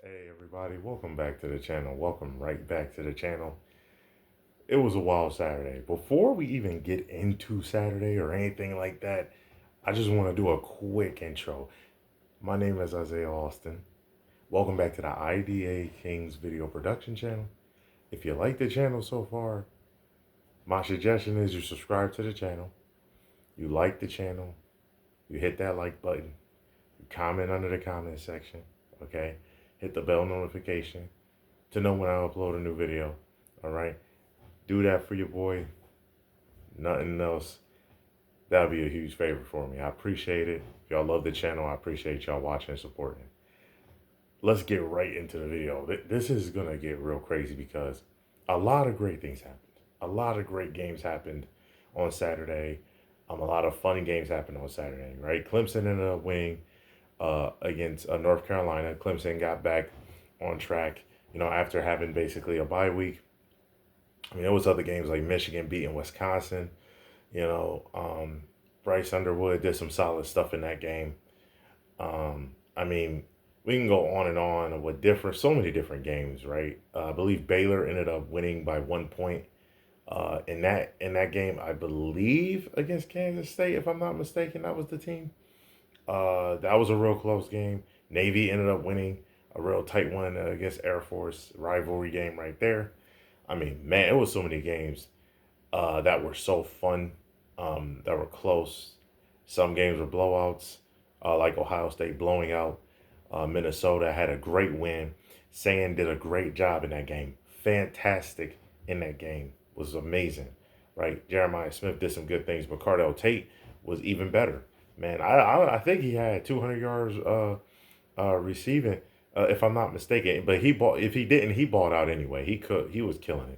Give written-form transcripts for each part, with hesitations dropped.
Hey everybody, welcome back to the channel. Welcome right back to the channel. It was a wild Saturday. Before we even get into Saturday or anything like that, I just want to do a quick intro. My name is Isaiah Austin. Welcome back to the IDA Kings video production channel. If you like the channel so far, my suggestion is you subscribe to the channel, you like the channel, you hit that like button, you comment under the comment section, okay? Hit the bell notification to know when I upload a new video. All right, do that for your boy. Nothing else. That'll be a huge favor for me. I appreciate it. If y'all love the channel, I appreciate y'all watching and supporting. Let's get right into the video. This is gonna get real crazy because a lot of great things happened. A lot of great games happened on Saturday. A lot of fun games happened on Saturday. Right, Clemson ended up winning against North Carolina. Clemson got back on track, after having basically a bye week. I mean, there was other games like Michigan beating Wisconsin. You know, Bryce Underwood did some solid stuff in that game. I mean, we can go on and on with so many different games, right? I believe Baylor ended up winning by 1 point in that game. I believe against Kansas State, if I'm not mistaken, that was the team. That was a real close game. Navy ended up winning a real tight one against Air Force, rivalry game right there. I mean, man, it was so many games that were so fun, that were close. Some games were blowouts, like Ohio State blowing out Minnesota. Had a great win. Sand did a great job in that game. Fantastic in that game. Was amazing, right? Jeremiah Smith did some good things, but Cardell Tate was even better. Man, I think he had 200 yards receiving, if I'm not mistaken. But he bought. If he didn't, he bought out anyway. He was killing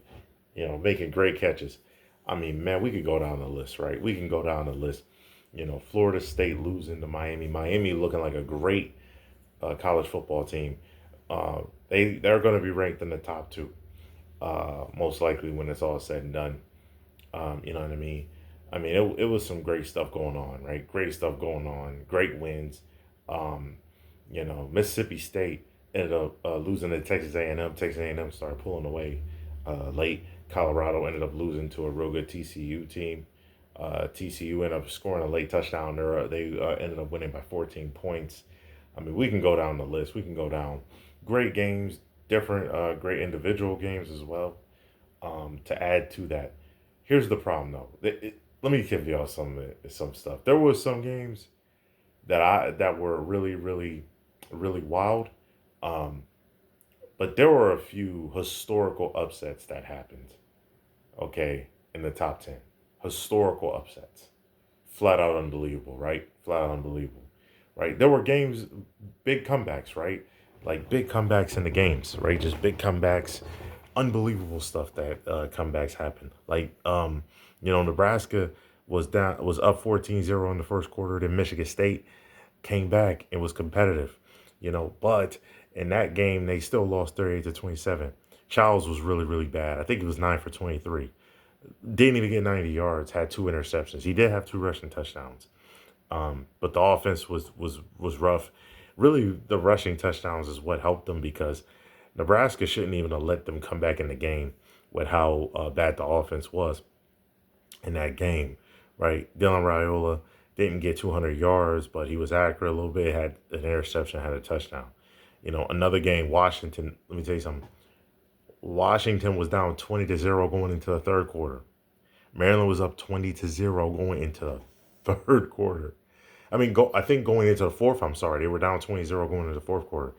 it. Making great catches. I mean, man, we could go down the list, right? We can go down the list. Florida State losing to Miami. Miami looking like a great college football team. They're going to be ranked in the top two, most likely when it's all said and done. You know what I mean? I mean, it was some great stuff going on, right? Great stuff going on. Great wins. Um, Mississippi State ended up losing to Texas A&M. Texas A&M started pulling away late. Colorado ended up losing to a real good TCU team. TCU ended up scoring a late touchdown. They ended up winning by 14 points. I mean, we can go down the list. We can go down great games, different great individual games as well. To add to that, here's the problem though. Let me give y'all some stuff. There was some games that were really really wild. Um, but there were a few historical upsets that happened. Okay, in the top 10, historical upsets, flat out unbelievable, right? Flat out unbelievable, right? There were games, big comebacks, right? Like big comebacks in the games, right? Just big comebacks, unbelievable stuff that comebacks happen. Like Nebraska was up 14-0 in the first quarter. Then Michigan State came back and was competitive, but in that game they still lost 38-27. Childs was really really bad. I think he was 9 for 23. Didn't even get 90 yards. Had two interceptions. He did have two rushing touchdowns, but the offense was rough. Really, the rushing touchdowns is what helped them because Nebraska shouldn't even have let them come back in the game with how bad the offense was in that game, right? Dylan Raiola didn't get 200 yards, but he was accurate a little bit, had an interception, had a touchdown. Another game, Washington, let me tell you something. Washington was down 20-0 going into the third quarter. Maryland was up 20-0 going into the third quarter. I think going into the fourth, I'm sorry, they were down 20-0 going into the fourth quarter.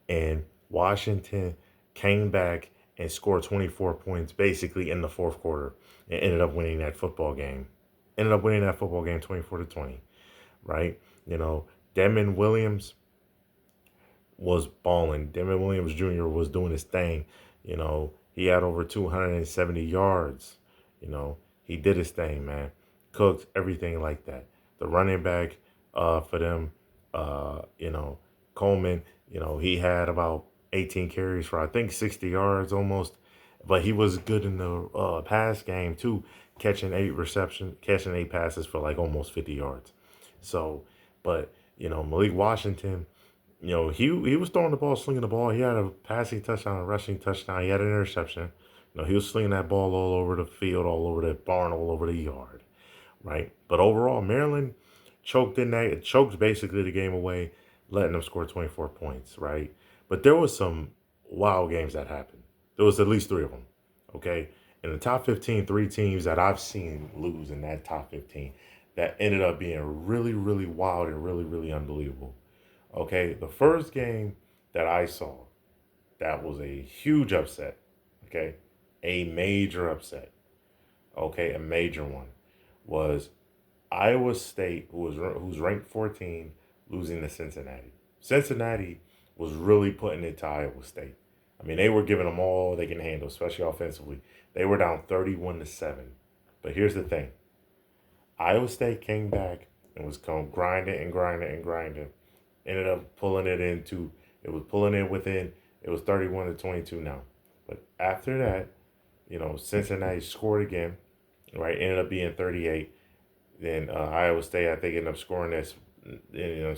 And Washington came back and scored 24 points basically in the fourth quarter and ended up winning that football game. 24-20, right? Demon Williams was balling. Demon Williams Jr. was doing his thing. He had over 270 yards. He did his thing, man. Cooked, everything like that. The running back for them, Coleman, he had about 18 carries for, I think, 60 yards almost. But he was good in the pass game, too, catching eight passes for like almost 50 yards. So, but, Malik Washington, he was throwing the ball, slinging the ball. He had a passing touchdown, a rushing touchdown. He had an interception. He was slinging that ball all over the field, all over the barn, all over the yard, right? But overall, Maryland choked basically the game away, letting them score 24 points, right? But there was some wild games that happened. There was at least three of them, okay? In the top 15, three teams that I've seen lose in that top 15 that ended up being really, really wild and really, really unbelievable. Okay, the first game that I saw that was a huge upset. Okay, a major upset. Okay, a major one was Iowa State, who's ranked 14, losing to Cincinnati. Cincinnati was really putting it to Iowa State. I mean, they were giving them all they can handle, especially offensively. They were down 31-7. But here's the thing: Iowa State came back and was going grinding and grinding and grinding. Ended up pulling it into it was pulling it within it was 31-22 now. But after that, Cincinnati scored again, right? Ended up being 38. Then Iowa State, I think, ended up scoring this.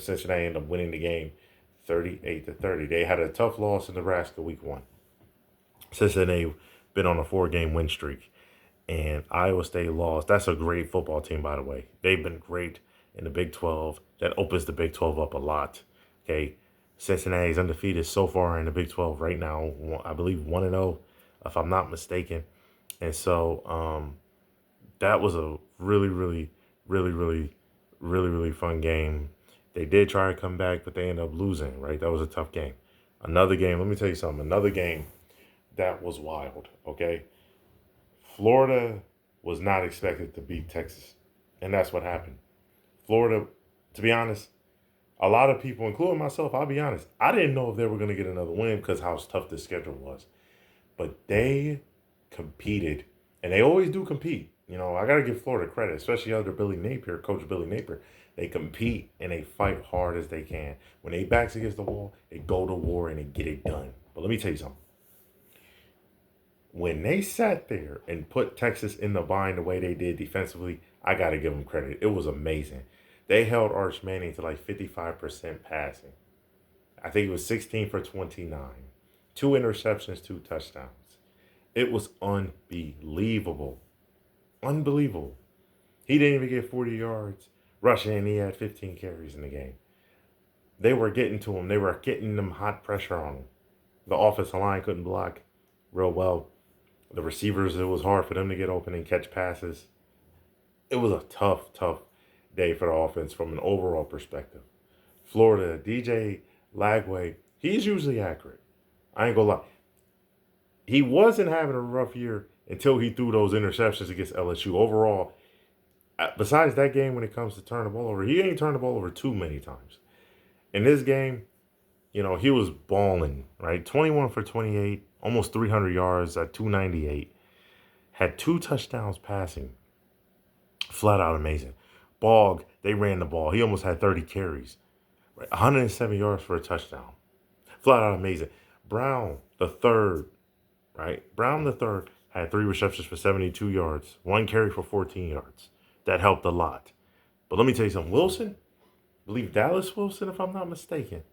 Cincinnati ended up winning the game 38-30. They had a tough loss in Nebraska week 1. Cincinnati been on a 4-game win streak. And Iowa State lost. That's a great football team, by the way. They've been great in the Big 12. That opens the Big 12 up a lot. Okay, Cincinnati's undefeated so far in the Big 12 right now. I believe 1-0, if I'm not mistaken. And so that was a really, really, really, really, really, really fun game. They did try to come back, but they ended up losing. Right, that was a tough game. Another game. Let me tell you something. Another game that was wild. Okay. Florida was not expected to beat Texas, and that's what happened. Florida, to be honest, a lot of people, including myself, I'll be honest, I didn't know if they were going to get another win because how tough the schedule was. But they competed, and they always do compete. I got to give Florida credit, especially under Billy Napier, Coach Billy Napier. They compete and they fight hard as they can. When they backs against the wall, they go to war and they get it done. But let me tell you something. When they sat there and put Texas in the bind the way they did defensively, I got to give them credit. It was amazing. They held Arch Manning to like 55% passing. I think it was 16 for 29. 2 interceptions, 2 touchdowns. It was unbelievable. Unbelievable. He didn't even get 40 yards rushing, and he had 15 carries in the game. They were getting to him. They were getting them hot pressure on him. The offensive line couldn't block real well. The receivers, it was hard for them to get open and catch passes. It was a tough, tough day for the offense from an overall perspective. Florida, DJ Lagway, he's usually accurate. I ain't gonna lie. He wasn't having a rough year until he threw those interceptions against LSU. Overall, besides that game when it comes to turn the ball over, he ain't turned the ball over too many times. In this game, he was balling, right? 21 for 28, almost 300 yards at 298. Had 2 touchdowns passing. Flat out amazing. Bog, they ran the ball. He almost had 30 carries. Right? 107 yards for a touchdown. Flat out amazing. Brown, the third, right? Brown, the third, had 3 receptions for 72 yards. 1 carry for 14 yards. That helped a lot. But let me tell you something. Wilson, I believe Dallas Wilson, if I'm not mistaken,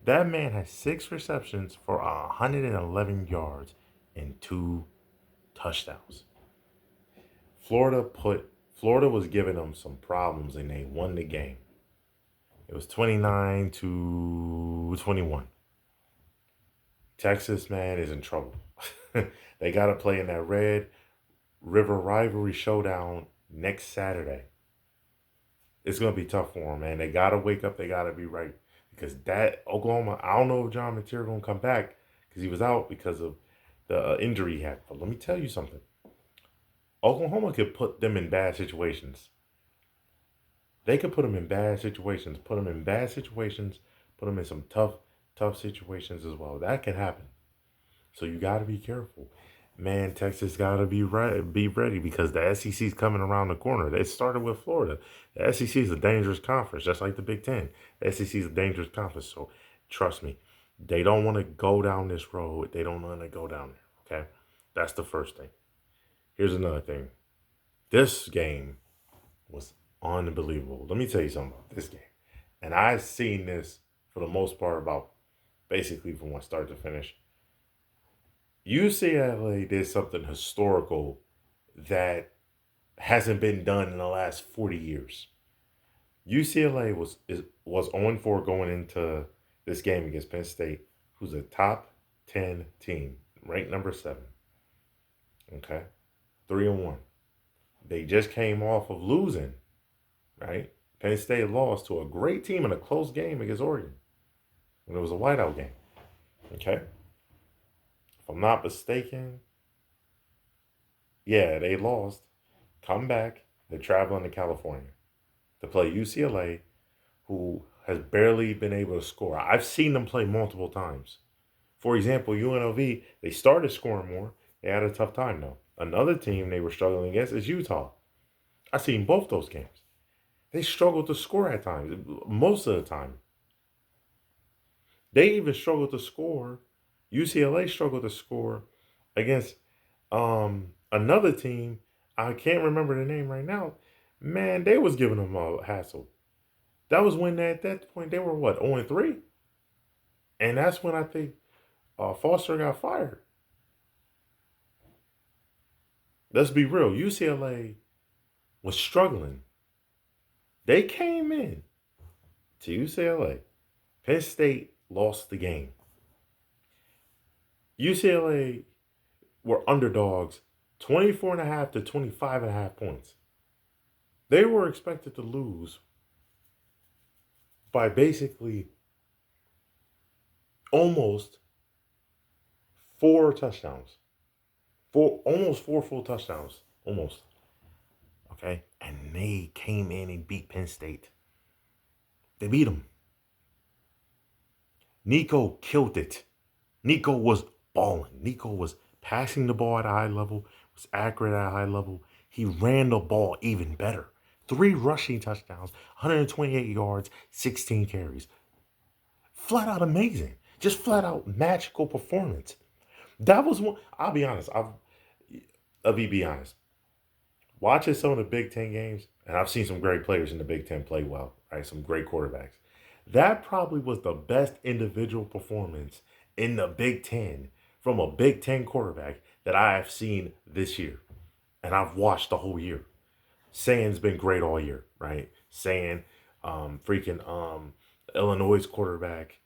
that man had 6 receptions for 111 yards and 2 touchdowns. Florida was giving them some problems and they won the game. It was 29-21. Texas, man, is in trouble. They got to play in that Red River Rivalry Showdown next Saturday. It's going to be tough for them, man. They got to wake up. They got to be right. Because that Oklahoma, I don't know if John Material going to come back because he was out because of the injury he had. But let me tell you something. Oklahoma could put them in bad situations. They could put them in bad situations. Put them in bad situations. Put them in some tough situations as well. That can happen. So you got to be careful. Man, Texas got to be ready because the SEC is coming around the corner. They started with Florida. The SEC is a dangerous conference, just like the Big Ten. The SEC is a dangerous conference, so trust me. They don't want to go down this road. They don't want to go down there, okay? That's the first thing. Here's another thing. This game was unbelievable. Let me tell you something about this game. And I've seen this for the most part, about basically from one start to finish. UCLA did something historical that hasn't been done in the last 40 years. UCLA was 0-4 going into this game against Penn State, who's a top 10 team, ranked number 7. Okay, 3-1. They just came off of losing, right? Penn State lost to a great team in a close game against Oregon when it was a whiteout game. Okay, if I'm not mistaken, yeah, they lost. Come back. They're traveling to California to play UCLA, who has barely been able to score. I've seen them play multiple times. For example, UNLV, they started scoring more. They had a tough time, though. Another team they were struggling against is Utah. I've seen both those games. They struggled to score at times, most of the time. They even struggled to score. UCLA struggled to score against another team. I can't remember the name right now. Man, they was giving them a hassle. That was when at that point they were what, 0-3? And that's when I think Foster got fired. Let's be real. UCLA was struggling. They came in to UCLA. Penn State lost the game. UCLA were underdogs 24.5 to 25.5 points. They were expected to lose by basically almost 4 touchdowns. Almost 4 full touchdowns. Almost. Okay? And they came in and beat Penn State. They beat them. Nico killed it. Nico was balling. Nico was passing the ball at a high level, was accurate at a high level. He ran the ball even better. 3 rushing touchdowns, 128 yards, 16 carries. Flat out amazing. Just flat out magical performance. That was one. I'll be honest. I'll be honest. Watching some of the Big Ten games, and I've seen some great players in the Big Ten play well, right? Some great quarterbacks. That probably was the best individual performance in the Big Ten from a Big Ten quarterback that I have seen this year. And I've watched the whole year. Sands been great all year, right? Sand, Illinois quarterback.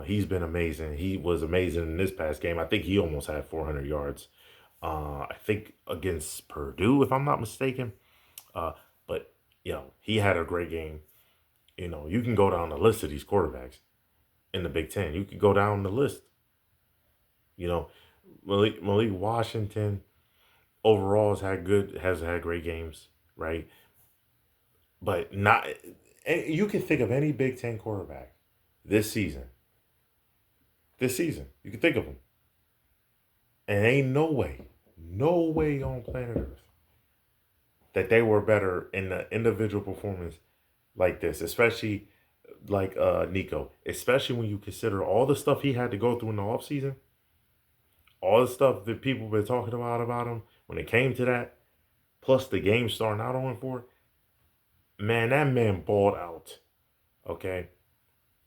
He's been amazing. He was amazing in this past game. I think he almost had 400 yards. I think against Purdue, if I'm not mistaken. But he had a great game. You can go down the list of these quarterbacks in the Big Ten. You could go down the list. Malik Washington overall has had great games, right? But not. You can think of any Big Ten quarterback this season. You can think of them, and ain't no way on planet Earth that they were better in the individual performance like this, especially like Nico, especially when you consider all the stuff he had to go through in the offseason, all the stuff that people been talking about him when it came to that, plus the game starting out on 4. Man, that man balled out. Okay.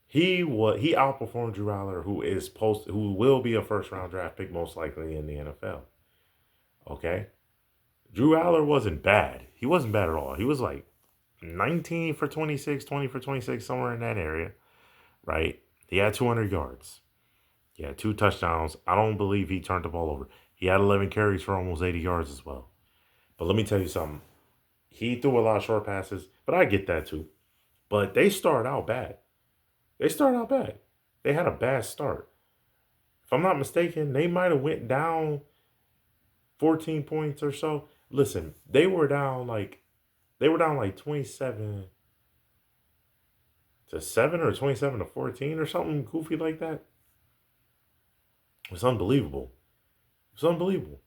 He outperformed Drew Aller, who will be a first round draft pick most likely in the NFL. Okay? Drew Aller wasn't bad. He wasn't bad at all. He was like 19 for 26, 20 for 26, somewhere in that area, right? He had 200 yards. He had 2 touchdowns. I don't believe he turned the ball over. He had 11 carries for almost 80 yards as well. But let me tell you something. He threw a lot of short passes, but I get that too. But they started out bad. They had a bad start. If I'm not mistaken, they might have went down 14 points or so. Listen, they were down like 27 to 7 or 27 to 14 or something goofy like that. It was unbelievable. Unbelievable.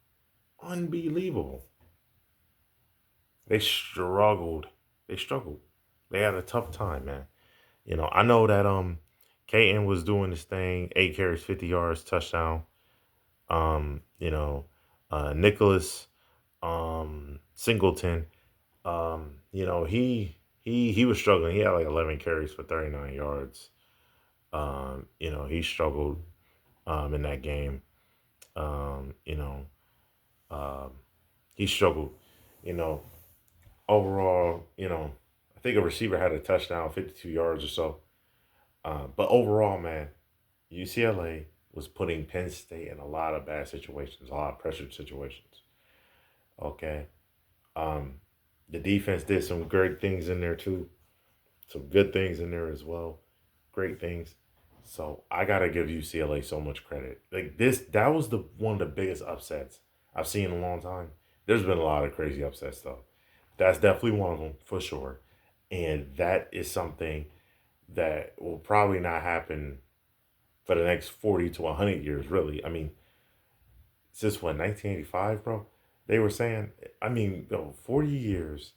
They struggled. They had a tough time, man. I know that Caton was doing this thing, 8 carries, 50 yards, touchdown. Nicholas Singleton, he was struggling. He had like 11 carries for 39 yards. He struggled in that game. Um, you know, um, he struggled. You know, overall, I think a receiver had a touchdown, 52 yards or so. But overall, man, UCLA was putting Penn State in a lot of bad situations, a lot of pressured situations. Okay. Um, the defense did some great things in there too. Some good things in there as well. Great things. So I gotta give UCLA so much credit. Like that was the one of the biggest upsets I've seen in a long time. There's been a lot of crazy upsets though. That's definitely one of them for sure. And that is something that will probably not happen for the next 40 to 100 years, really. I mean, since what, 1985, bro? They were saying, I mean, 40 years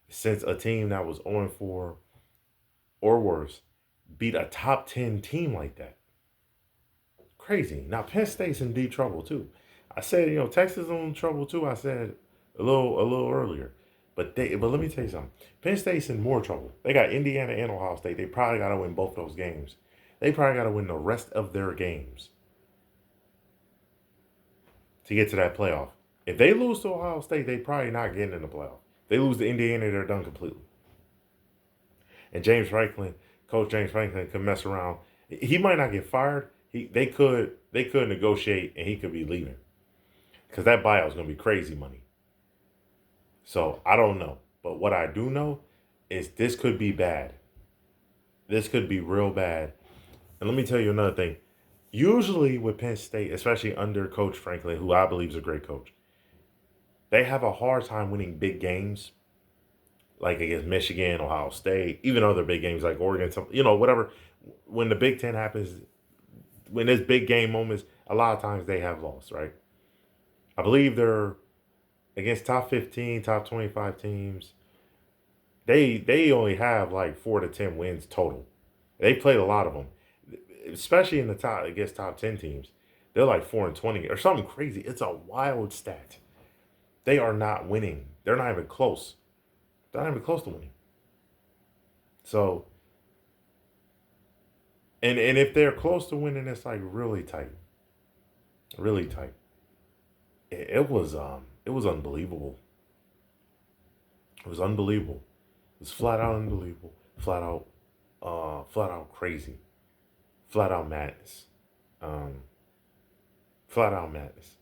since a team that was 0-4 or worse beat a top 10 team like that. Crazy. Now, Penn State's in deep trouble, too. I said, Texas is in trouble, too. I said a little earlier. But let me tell you something. Penn State's in more trouble. They got Indiana and Ohio State. They probably got to win both those games. They probably got to win the rest of their games to get to that playoff. If they lose to Ohio State, they probably not getting in the playoff. If they lose to Indiana, they're done completely. And Coach James Franklin, could mess around. He might not get fired. They could negotiate, and he could be leaving because that buyout is going to be crazy money. So I don't know, but what I do know is this could be bad. This could be real bad. And let me tell you another thing. Usually with Penn State, especially under Coach Franklin, who I believe is a great coach, they have a hard time winning big games, like against Michigan, Ohio State, even other big games like Oregon, whatever. When the Big Ten happens, when there's big game moments, a lot of times they have lost, right? I believe they're against top 15, top 25 teams. They only have like 4 to 10 wins total. They played a lot of them, especially in the top against top 10 teams. They're like 4-20 or something crazy. It's a wild stat. They are not winning. They're not even close. They're not even close to winning. So, and if they're close to winning, it's like really tight, really tight. It was unbelievable. It was unbelievable. It was flat out unbelievable. Flat out crazy. Flat out madness. Um, Flat out madness.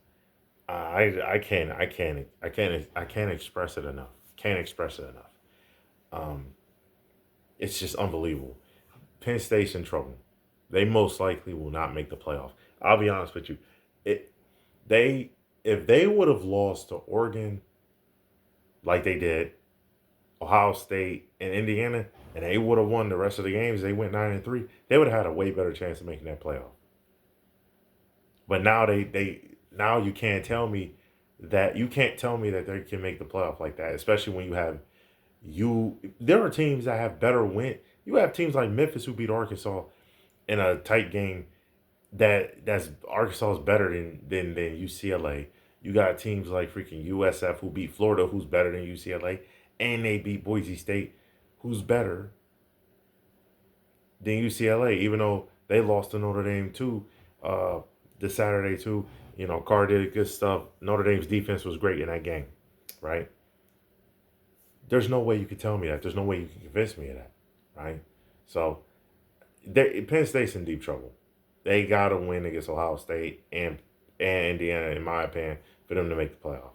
I can't express it enough. Can't express it enough. Um, it's just unbelievable. Penn State's in trouble. They most likely will not make the playoff. I'll be honest with you. It they if they would have lost to Oregon like they did, Ohio State and Indiana, and they would have won the rest of the games, they went 9-3, they would have had a way better chance of making that playoff. But now now you can't tell me that they can make the playoff like that, especially when there are teams that have better win. You have teams like Memphis who beat Arkansas in a tight game that's Arkansas is better than UCLA. You got teams like freaking USF who beat Florida, who's better than UCLA, and they beat Boise State, who's better than UCLA, even though they lost to Notre Dame too, this Saturday too. Carr did good stuff. Notre Dame's defense was great in that game, right? There's no way you could tell me that. There's no way you can convince me of that, right? So Penn State's in deep trouble. They gotta win against Ohio State and Indiana, in my opinion, for them to make the playoff.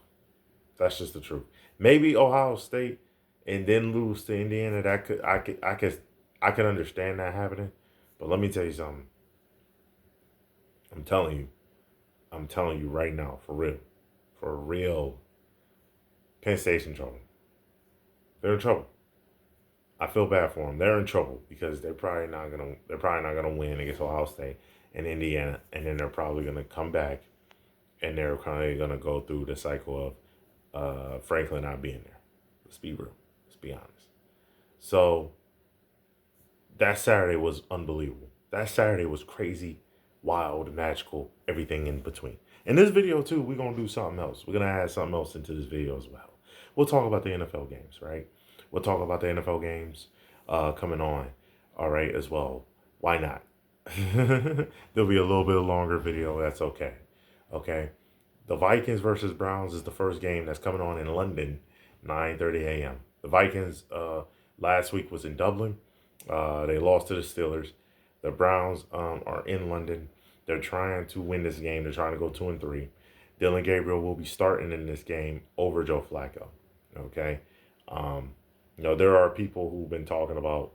That's just the truth. Maybe Ohio State and then lose to Indiana. I could understand that happening. But let me tell you something. I'm telling you. I'm telling you right now, for real. For real. Penn State's in trouble. They're in trouble. I feel bad for them. They're in trouble because they're probably not gonna win against Ohio State and Indiana, and then they're probably gonna come back and they're kind of gonna go through the cycle of Franklin not being there. Let's be real. Let's be honest. So that Saturday was unbelievable. That Saturday was crazy, wild, magical, everything in between. In this video too, we're gonna do something else. We're gonna add something else into this video as well. We'll talk about the NFL games, right? We'll talk about the NFL games coming on, all right, as well. Why not? There'll be a little bit longer video. That's okay. Okay. The Vikings versus Browns is the first game that's coming on in London, 9:30 a.m. The Vikings last week was in Dublin. They lost to the Steelers. The Browns are in London. They're trying to win this game. They're trying to go 2-3. Dylan Gabriel will be starting in this game over Joe Flacco. Okay. Um, there are people who've been talking about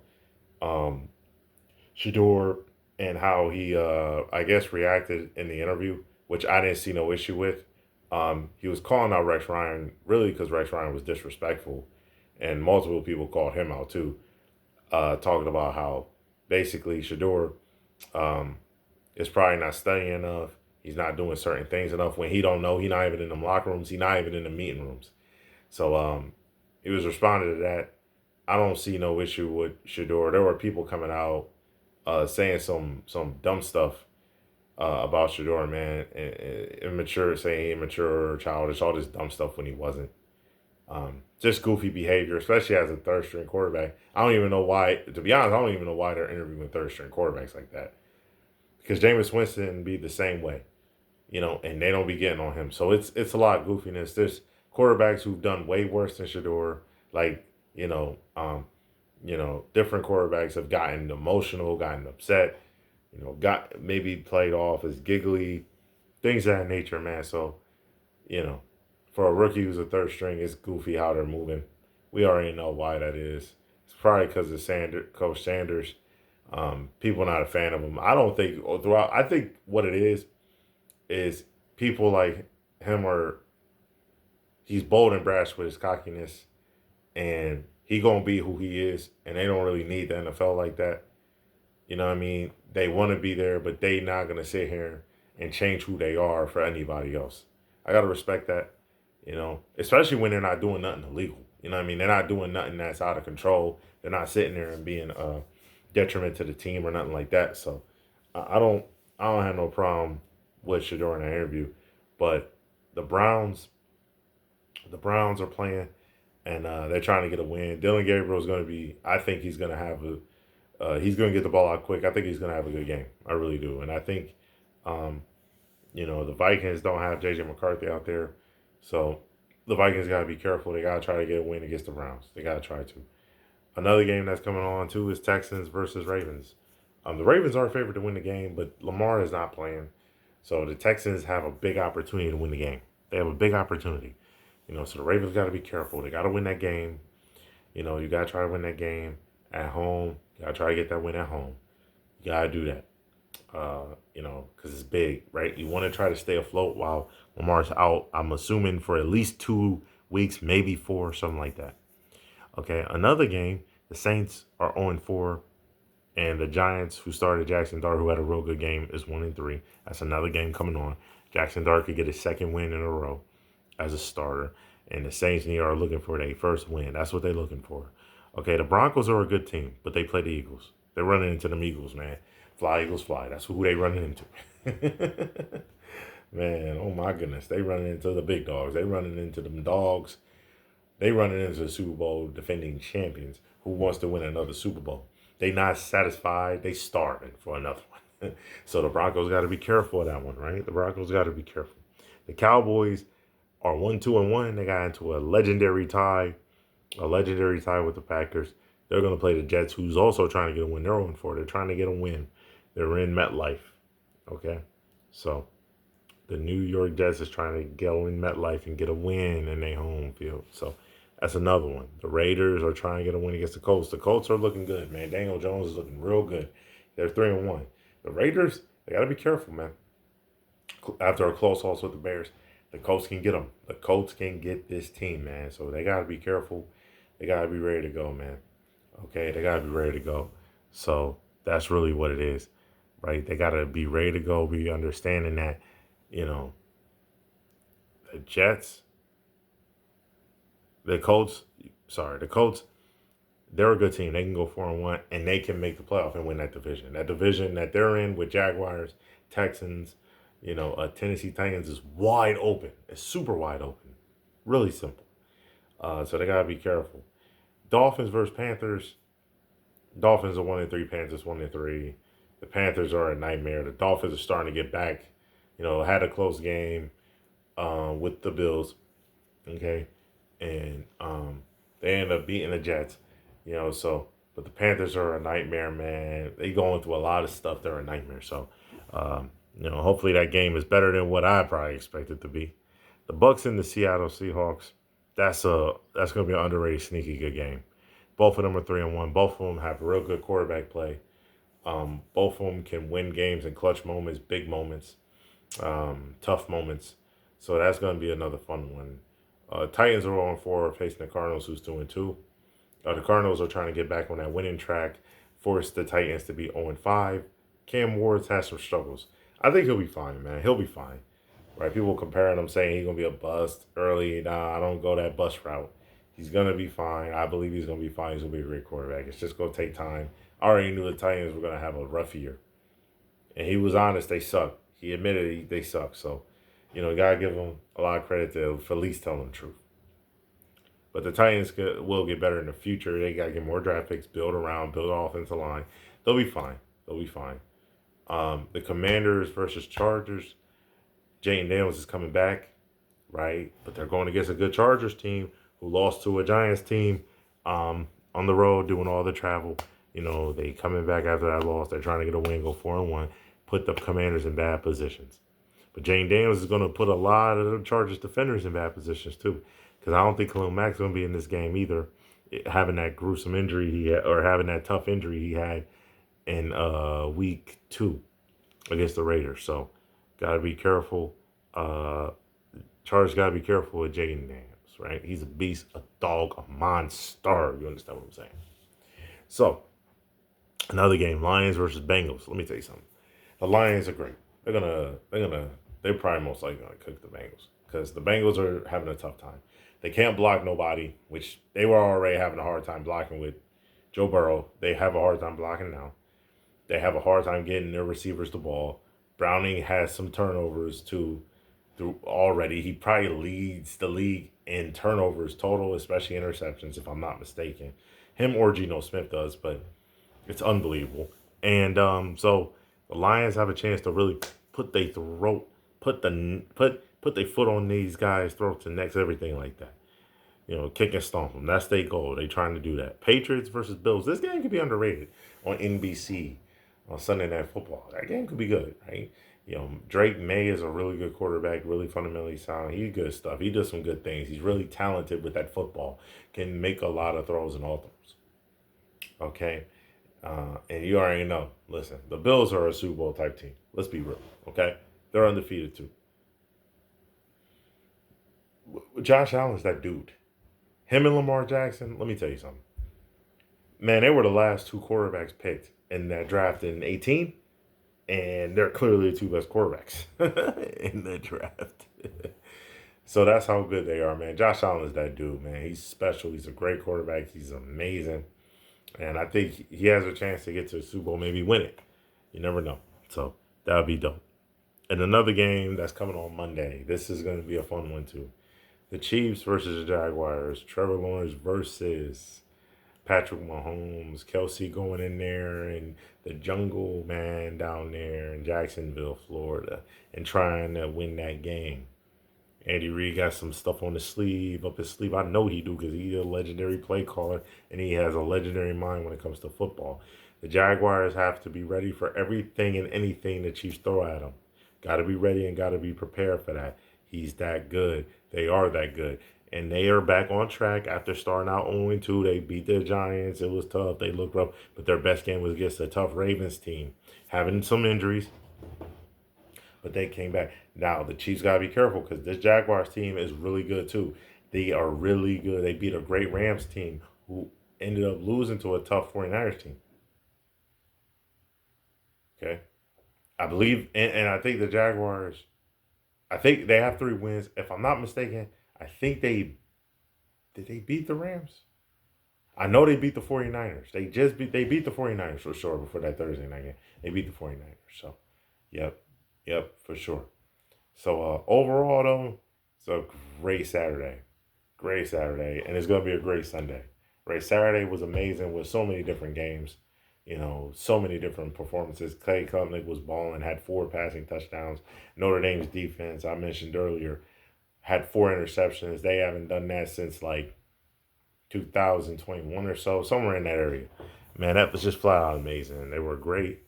um, Shador and how he, I guess, reacted in the interview, which I didn't see no issue with. He was calling out Rex Ryan really because Rex Ryan was disrespectful, and multiple people called him out too, talking about how basically Shador um, is probably not studying enough. He's not doing certain things enough. When he don't know, he not even in the locker rooms. He not even in the meeting rooms. So he was responding to that. I don't see no issue with Shador. There were people coming out saying some dumb stuff about Shador, man, immature, saying immature, childish, all this dumb stuff when he wasn't. Just goofy behavior, especially as a third string quarterback. I don't even know why. To be honest, I don't even know why they're interviewing third string quarterbacks like that. Because Jameis Winston be the same way, and they don't be getting on him. So it's a lot of goofiness. There's quarterbacks who've done way worse than Shador, like different quarterbacks have gotten emotional, gotten upset, got maybe played off as giggly, things of that nature, man. So, you know, for a rookie who's a third string, it's goofy how they're moving. We already know why that is. It's probably because of Coach Sanders. People not a fan of him. I don't think throughout. I think what it is people like him are. He's bold and brash with his cockiness, and he gonna be who he is. And they don't really need the NFL like that. You know what I mean? They want to be there, but they not gonna sit here and change who they are for anybody else. I gotta respect that, especially when they're not doing nothing illegal. You know what I mean? They're not doing nothing that's out of control. They're not sitting there and being a detriment to the team or nothing like that. So I don't have no problem with Shador in the interview, but the Browns the Browns are playing and they're trying to get a win. Dylan Gabriel is going to be. I think he's going to have a. He's going to get the ball out quick. I think he's going to have a good game. I really do, and I think, the Vikings don't have JJ McCarthy out there, so the Vikings got to be careful. They got to try to get a win against the Browns. They got to try to. Another game that's coming on too is Texans versus Ravens. The Ravens are favored to win the game, but Lamar is not playing, so the Texans have a big opportunity to win the game. They have a big opportunity. So the Ravens got to be careful. They got to win that game. You got to try to win that game at home. You got to try to get that win at home. You got to do that. Because it's big, right? You want to try to stay afloat while Lamar's out. I'm assuming for at least 2 weeks, maybe 4, something like that. Okay, another game, the Saints are 0-4, and the Giants, who started Jackson Dart, who had a real good game, is 1-3. That's another game coming on. Jackson Dart could get his second win in a row as a starter, and the Saints are looking for their first win. That's what they're looking for. Okay, the Broncos are a good team, but they play the Eagles. They're running into them Eagles, man. Fly, Eagles, fly. That's who they running into. Man, oh my goodness. They running into the big dogs. They running into them dogs. They running into the Super Bowl defending champions who wants to win another Super Bowl. They not satisfied. They starving for another one. So the Broncos got to be careful of that one, right? The Broncos got to be careful. The Cowboys are 1-2-1. They got into a legendary tie with the Packers. They're going to play the Jets, who's also trying to get a win. They're 0-4. They're trying to get a win. They're in MetLife. Okay? So the New York Jets is trying to go in MetLife and get a win in their home field. So that's another one. The Raiders are trying to get a win against the Colts. The Colts are looking good, man. Daniel Jones is looking real good. They're 3-1. The Raiders, they got to be careful, man. After a close loss with the Bears, the Colts can get them. The Colts can get this team, man. So they got to be careful. They got to be ready to go, man. Okay, they got to be ready to go. So that's really what it is, right? They got to be ready to go, be understanding that, the Jets, the Colts, they're a good team. They can go 4-1, and they can make the playoff and win that division. That division that they're in with Jaguars, Texans, Tennessee Titans is wide open. It's super wide open. Really simple. So they got to be careful. Dolphins versus Panthers. Dolphins are 1-3, Panthers 1-3. The Panthers are a nightmare. The Dolphins are starting to get back. Had a close game with the Bills. Okay, and they end up beating the Jets. But the Panthers are a nightmare, man. They going through a lot of stuff. They're a nightmare. So, hopefully that game is better than what I probably expected to be. The Bucks and the Seattle Seahawks. That's gonna be an underrated, sneaky good game. Both of them are 3-1. Both of them have real good quarterback play. Both of them can win games in clutch moments, big moments, tough moments. So that's going to be another fun one. Titans are 0-4 facing the Cardinals, who's 2-2. The Cardinals are trying to get back on that winning track, force the Titans to be 0-5. Cam Ward's has some struggles. I think he'll be fine, man. He'll be fine. Right? People comparing him, saying he's going to be a bust early. Nah, I don't go that bust route. He's going to be fine. I believe he's going to be fine. He's going to be a great quarterback. It's just going to take time. I already knew the Titans were going to have a rough year. And he was honest, they suck. He admitted they suck. So, you got to give him a lot of credit to at least telling the truth. But the Titans will get better in the future. They got to get more draft picks, build an offensive line. They'll be fine. They'll be fine. The Commanders versus Chargers. Jane Daniels is coming back, right? But they're going against a good Chargers team who lost to a Giants team on the road, doing all the travel. They coming back after that loss. They're trying to get a win, go 4-1, put the Commanders in bad positions. But Jane Daniels is going to put a lot of the Chargers defenders in bad positions too, because I don't think Khalil Mack's going to be in this game either. Having that gruesome injury he had, or having that tough injury he had in week 2 against the Raiders. So, got to be careful. Chargers got to be careful with Jane Daniels, right? He's a beast, a dog, a monster. You understand what I'm saying? So, another game, Lions versus Bengals. Let me tell you something. The Lions are great. They're probably most likely gonna cook the Bengals because the Bengals are having a tough time. They can't block nobody, which they were already having a hard time blocking with Joe Burrow. They have a hard time blocking now. They have a hard time getting their receivers the ball. Browning has some turnovers too. Through already, he probably leads the league in turnovers total, especially interceptions, if I'm not mistaken. Him or Geno Smith does, but it's unbelievable. And so the Lions have a chance to really put their throat, put their foot on these guys' throats and necks, everything like that. Kick and stomp them. That's their goal. They trying to do that. Patriots versus Bills. This game could be underrated on NBC on Sunday Night Football. That game could be good, right? Drake May is a really good quarterback, really fundamentally sound. He's good stuff. He does some good things. He's really talented with that football. Can make a lot of throws and all throws. Okay? And you already know. Listen, the Bills are a Super Bowl type team. Let's be real. Okay? They're undefeated too. Josh Allen's that dude. Him and Lamar Jackson, let me tell you something. Man, they were the last 2 quarterbacks picked in that draft in 2018. And they're clearly the 2 best quarterbacks in the draft. So that's how good they are, man. Josh Allen is that dude, man. He's special. He's a great quarterback. He's amazing. And I think he has a chance to get to the Super Bowl, maybe win it. You never know. So that would be dope. And another game that's coming on Monday. This is going to be a fun one, too. The Chiefs versus the Jaguars. Trevor Lawrence versus Patrick Mahomes, Kelsey going in there, and the jungle man down there in Jacksonville, Florida, and trying to win that game. Andy Reid got some stuff on his sleeve, up his sleeve. I know he do because he's a legendary play caller, and he has a legendary mind when it comes to football. The Jaguars have to be ready for everything and anything the Chiefs throw at them. Got to be ready and got to be prepared for that. He's that good. They are that good. And they are back on track after starting out 0-2. They beat the Giants. It was tough. They looked rough. But their best game was against a tough Ravens team. Having some injuries. But they came back. Now, the Chiefs got to be careful because this Jaguars team is really good too. They are really good. They beat a great Rams team who ended up losing to a tough 49ers team. Okay? I believe, and I think the Jaguars, I think they have 3 wins. If I'm not mistaken, I think did they beat the Rams? I know they beat the 49ers. They beat the 49ers for sure before that Thursday night game. They beat the 49ers. So, yep, for sure. So, overall, though, it's a great Saturday. And it's going to be a great Sunday. Right? Saturday was amazing with so many different games. You know, so many different performances. Clay Klubnik was balling, had 4 passing touchdowns. Notre Dame's defense, I mentioned earlier, had 4 interceptions. They haven't done that since like 2021 or so, somewhere in that area. Man, that was just flat out amazing. They were great.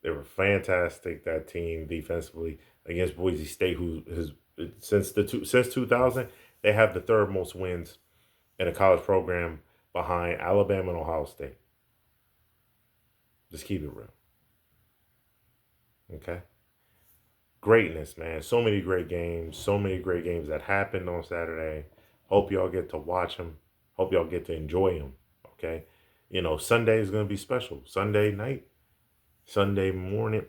They were fantastic. That team defensively against Boise State, who has since 2000, they have the third most wins in a college program behind Alabama and Ohio State. Just keep it real, okay? Greatness, man. So many great games. So many great games that happened on Saturday. Hope y'all get to watch them. Hope y'all get to enjoy them, okay? You know, Sunday is gonna be special. Sunday night, Sunday morning,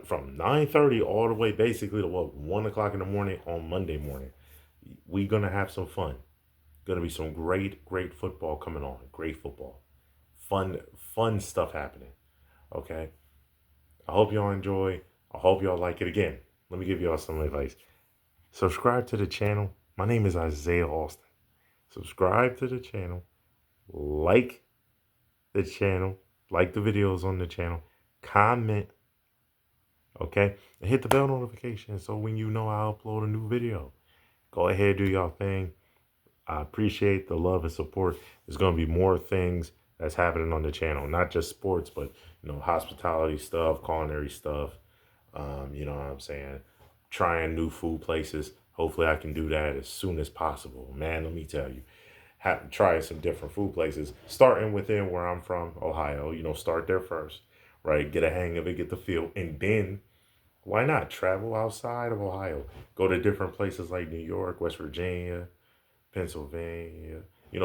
from 9:30 all the way basically to what 1 o'clock in the morning on Monday morning. We're gonna have some fun. Gonna be some great football coming on. Great football. Fun stuff happening. Okay. I hope y'all enjoy. I hope y'all like it again. Let me give y'all some advice. Subscribe to the channel. My name is Isaiah Austin. Subscribe to the channel. Like the channel. Like the videos on the channel. Comment. Okay. And hit the bell notification so when you know I upload a new video. Go ahead, do y'all thing. I appreciate the love and support. There's going to be more things that's happening on the channel, not just sports, but hospitality stuff, culinary stuff. You know what I'm saying? Trying new food places. Hopefully, I can do that as soon as possible. Man, let me tell you, trying some different food places, starting within where I'm from, Ohio. Start there first, right? Get a hang of it, get the feel, and then why not travel outside of Ohio? Go to different places like New York, West Virginia, Pennsylvania,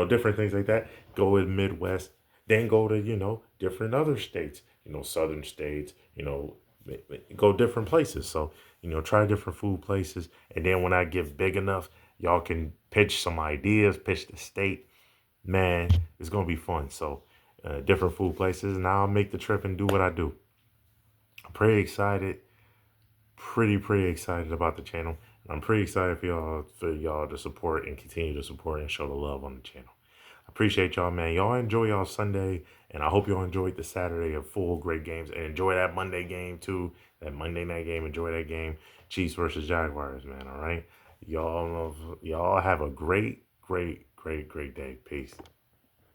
different things like that. Go in Midwest, then go to, different other states, southern states, go different places. So, try different food places. And then when I get big enough, y'all can pitch some ideas, pitch the state. Man, it's going to be fun. So, different food places, and I'll make the trip and do what I do. I'm pretty excited. Pretty excited about the channel. I'm pretty excited for y'all to support and continue to support and show the love on the channel. I appreciate y'all, man. Y'all enjoy y'all Sunday, and I hope y'all enjoyed the Saturday of full great games, and enjoy that Monday game too. That Monday night game, enjoy that game. Chiefs versus Jaguars, man. All right, y'all have a great day. Peace.